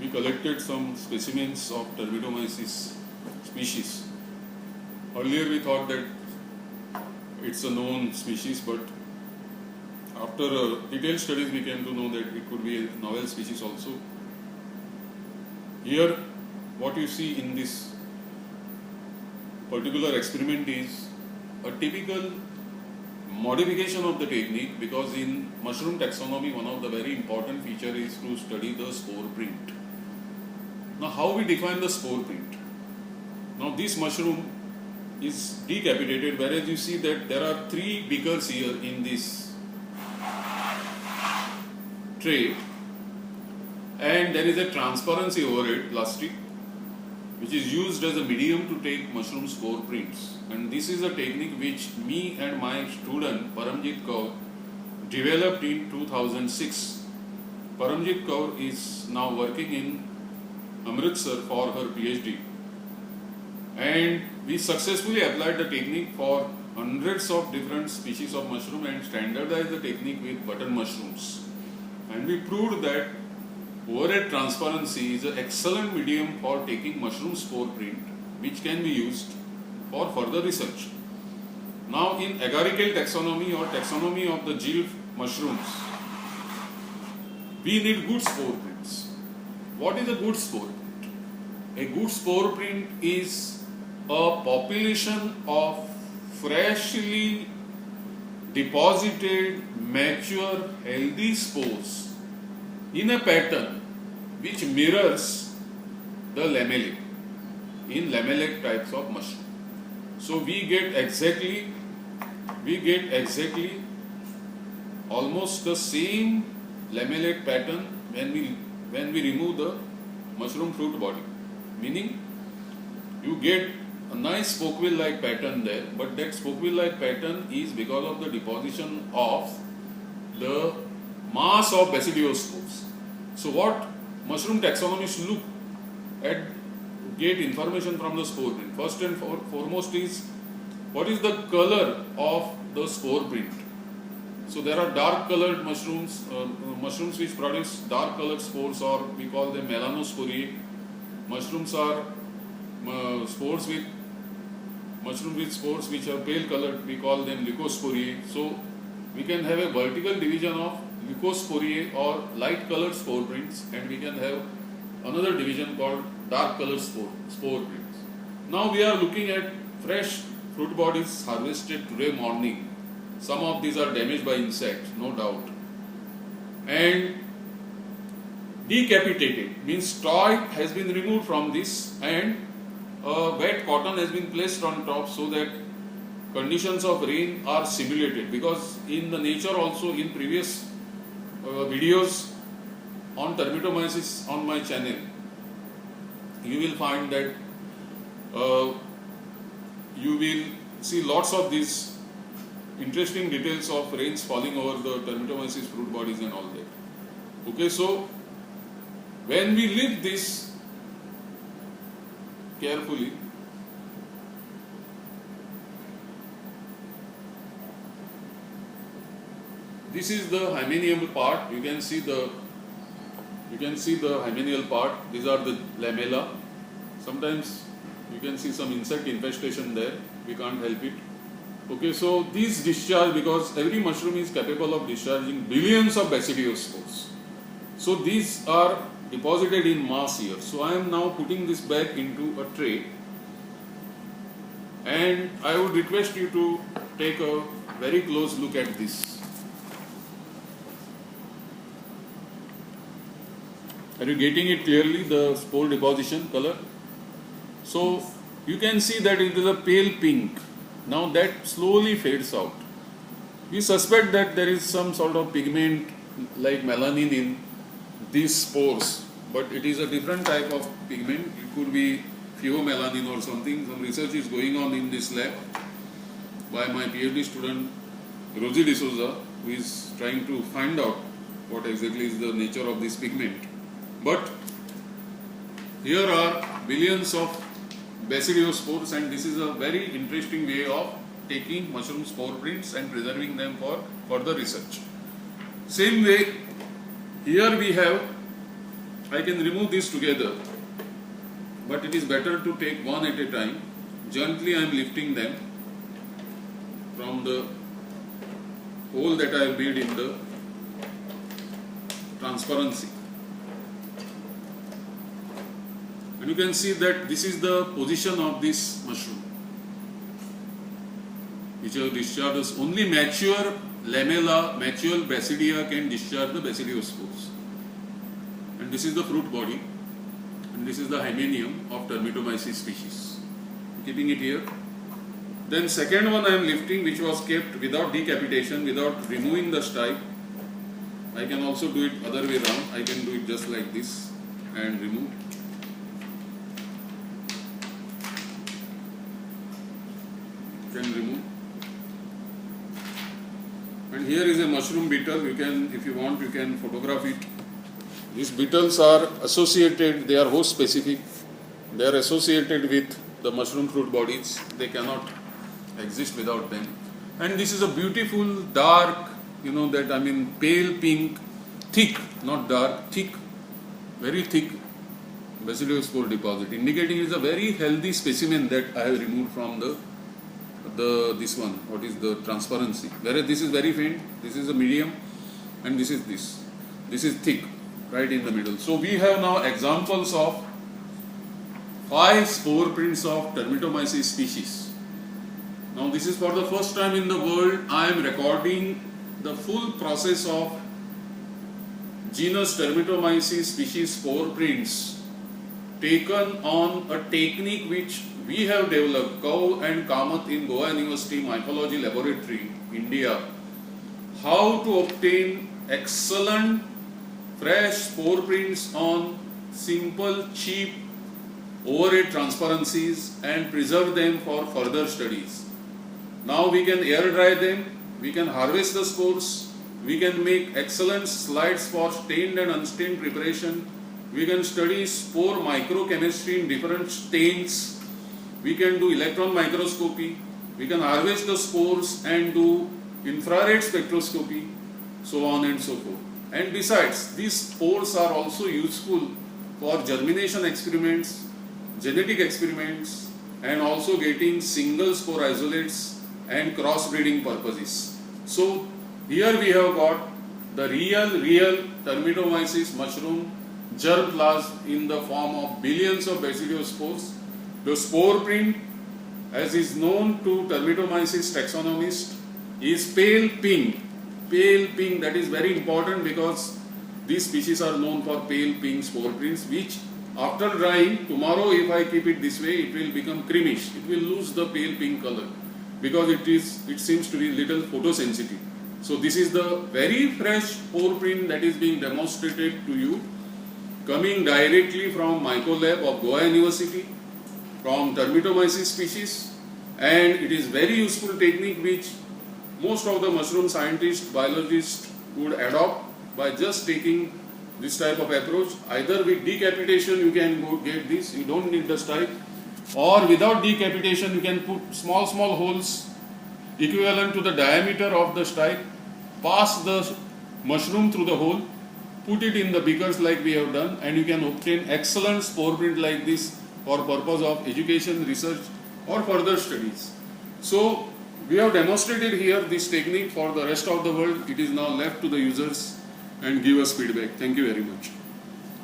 we collected some specimens of Termitomyces species. Earlier we thought that it's a known species, but after detailed studies we came to know that it could be a novel species also. Here what you see in this particular experiment is a typical modification of the technique, because in mushroom taxonomy one of the very important feature is to study the spore print. Now how we define the spore print? Now this mushroom is decapitated, whereas you see that there are 3 beakers here in this tray, and there is a transparency over it, plastic, which is used as a medium to take mushroom spore prints. And this is a technique which me and my student Paramjit Kaur developed in 2006. Paramjit Kaur is now working in Amritsar for her PhD, and we successfully applied the technique for hundreds of different species of mushroom and standardized the technique with button mushrooms. And we proved that overhead transparency is an excellent medium for taking mushroom spore print, which can be used for further research. Now in agaricale taxonomy or taxonomy of the gill mushrooms, we need good spore prints. What is a good spore print? A good spore print is a population of freshly deposited, mature, healthy spores in a pattern which mirrors the lamellae in lamellate types of mushroom. So we get exactly almost the same lamellate pattern when we remove the mushroom fruit body, meaning you get a nice spokewheel like pattern there, but that spokewheel like pattern is because of the deposition of the mass of basidiospores. So what mushroom taxonomists look at, get information from the spore print. First and foremost is what is the color of the spore print. So there are dark colored mushrooms, mushrooms which produce dark colored spores, or we call them melanosporiae. Mushrooms are spores with spores which are pale colored, we call them leucosporiae. So we can have a vertical division of leucosporiae or light colored spore prints, and we can have another division called dark colored spore prints. Now we are looking at fresh fruit bodies harvested today morning. Some of these are damaged by insects, no doubt, and decapitated means straw has been removed from this, and wet cotton has been placed on top so that conditions of rain are simulated. Because in the nature also, in previous videos on Termitomyces on my channel, you will find that you will see lots of these interesting details of rains falling over the Termitomyces fruit bodies and all that. Okay, so when we lift this carefully, this is the hymeneal part. You can see the hymeneal part. These are the lamella. Sometimes you can see some insect infestation there. We can't help it. Okay, so these discharge, because every mushroom is capable of discharging billions of basidiospores. So these are deposited in mass here. So I am now putting this back into a tray, and I would request you to take a very close look at this. Are you getting it clearly, the spore deposition color? So you can see that it is a pale pink. Now that slowly fades out. We suspect that there is some sort of pigment like melanin in these spores, but it is a different type of pigment. It could be pheomelanin or something. Some research is going on in this lab by my PhD student Rosie D'Souza, who is trying to find out what exactly is the nature of this pigment. But here are billions of basidiospores, and this is a very interesting way of taking mushroom spore prints and preserving them for further research. Same way, here we have I can remove this together, but it is better to take one at a time. Gently I am lifting them from the hole that I have made in the transparency. And you can see that this is the position of this mushroom, which have discharged. Only mature lamella, mature basidia can discharge the basidiospores. And this is the fruit body, and this is the hymeneum of Termitomyces species. Keeping it here. Then second one I am lifting, which was kept without decapitation, without removing the stipe. I can also do it other way around. I can do it just like this and remove. Can remove. And here is a mushroom beetle. You can, if you want, you can photograph it. These beetles are associated, they are host specific. They are associated with the mushroom fruit bodies. They cannot exist without them. And this is a beautiful dark, pale pink, thick, not dark, thick, very thick basidiospore deposit, indicating it is a very healthy specimen that I have removed from this one, what is the transparency. Whereas this is very faint, this is a medium, and this is this. This is thick, right in the middle. So we have now examples of 5 spore prints of Termitomyces species. Now this is for the first time in the world I am recording the full process of genus Termitomyces species spore prints taken on a technique which we have developed, Kau and Kamath in Goa University Mycology Laboratory, India. How to obtain excellent fresh spore prints on simple, cheap, overhead transparencies and preserve them for further studies. Now we can air dry them, we can harvest the spores, we can make excellent slides for stained and unstained preparation, we can study spore microchemistry in different stains, we can do electron microscopy, we can harvest the spores and do infrared spectroscopy, so on and so forth. And besides, these spores are also useful for germination experiments, genetic experiments, and also getting single spore isolates and crossbreeding purposes. So here we have got the real Termitomyces mushroom germplasm in the form of billions of basidiospores. The spore print, as is known to Termitomyces taxonomists, is pale pink. Pale pink, that is very important because these species are known for pale pink spore prints, which after drying, tomorrow if I keep it this way, it will become creamish. It will lose the pale pink color because it seems to be little photosensitive. So this is the very fresh spore print that is being demonstrated to you, coming directly from Mycolab of Goa University, from Termitomyces species, and it is very useful technique which most of the mushroom scientists, biologists would adopt by just taking this type of approach. Either with decapitation you can get this, you don't need the stipe, or without decapitation you can put small holes equivalent to the diameter of the stipe, pass the mushroom through the hole, put it in the beakers like we have done, and you can obtain excellent spore print like this for purpose of education, research or further studies. So we have demonstrated here this technique for the rest of the world. It is now left to the users and give us feedback. Thank you very much.